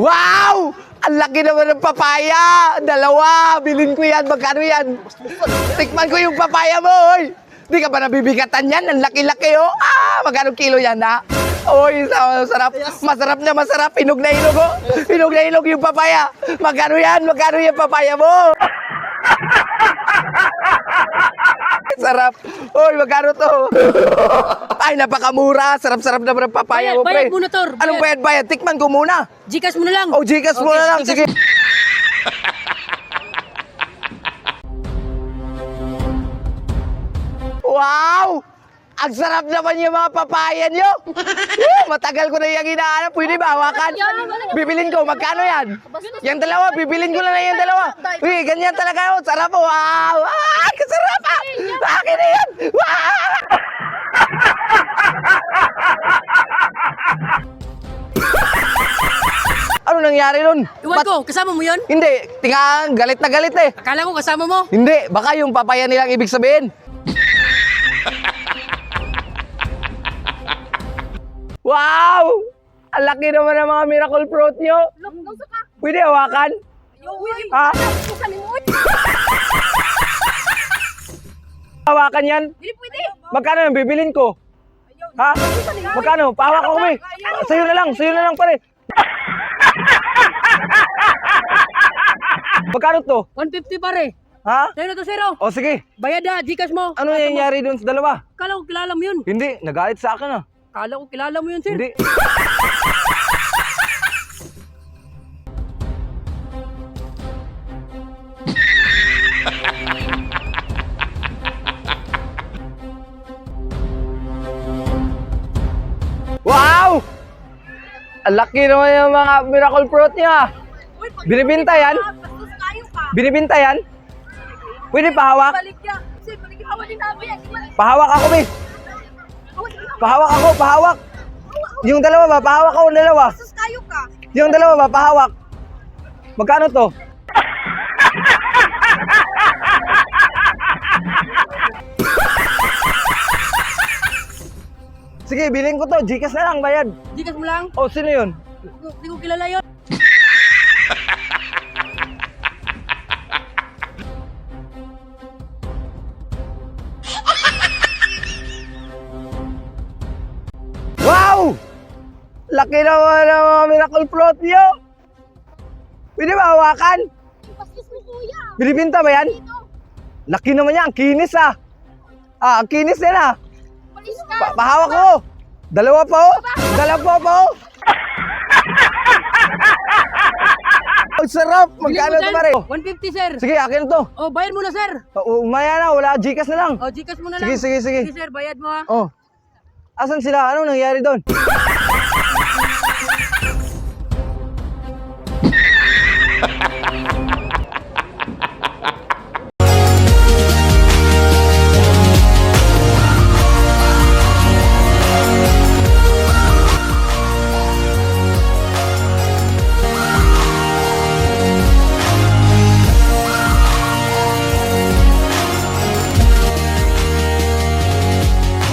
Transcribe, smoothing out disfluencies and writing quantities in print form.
Wow! Ang laki naman ng papaya! Dalawa! Bilhin ko yan. Magkano yan? Tikman ko yung papaya mo, oy! Di ka ba nabibigatan yan? Ang laki-laki, oh! Magkano kilo yan, ha? Oy, masarap. Masarap na masarap. Hinog na hinog, oh! Hinog na hinog yung papaya. Magkano yan? Magkano yung papaya mo? Sarap. Oy, magkano to? Ay, napakamura. Sarap-sarap naman ang papaya mo, pre. Bayad muna, Tor. Anong bayad? Tikman ko muna. Gcash mo na lang. Oh, Gcash mo na lang. Sige. Wow! Ang sarap naman yung mga papaya nyo. Matagal ko na yung hinahanap. Pwede ba hawakan? Bibilin ko. Magkano yan? Yung dalawa. Bibilin ko na yung dalawa. Uy, ganyan talaga. Oh. Sarap. Wow! Kasarap. Akin na yan. Wow! Ano nangyari nun? Iwan ko, kasama mo yun? Hindi. Tinga, galit na galit eh. Akala ko kasama mo. Hindi. Baka yung papaya nilang ibig sabihin. Wow! Ang laki naman ng mga miracle fruit nyo. Pwede hawakan? Ha? Hawakan yan? Magkano yung bibilin ko? Ha? Magkano? Pahawak ako, may. Sa'yo na lang pare. Magkano to? 150 pare. Ha? Sa'yo na to, zero. O sige, Bayad na, Gcash mo. ano nangyayari dun sa dalawa? Akala ko kilala mo yun. Hindi, nagalit sa akin ah. Akala ko kilala mo yun, sir. Hindi. Wow! Ang laki naman yung mga miracle fruit niya. Binibinta yan? Binibinta yan? Pwede pahawak? Pahawak ako, be. Pahawak. Yung dalawa ba? Pahawak ako, dalawa. Yung dalawa ba? Pahawak. Magkano to? Sige, bilhin ko to. Gcash na lang, bayad. Gcash mo lang. Oh, sino yun? Hindi ko kilala yun. Wow! Laki naman ng mga miracle fruit niyo. Pwede ba hawakan? Binibinta ba yan? Laki naman yan. Ang kinis ah. Ang kinis yan ah. Pahawak ko. Dalawa pa oh. Dalawa pa oh. Ang sarap. Magkano ito pare? 150, sir. Sige, akin to. Oh, bayad mo na, sir. Umaya na. Wala. Gcash na lang. Oh, Gcash mo na Sige, lang. sige. Sige, sir, bayad mo ha. Oh. Asan sila? Anong nangyari doon?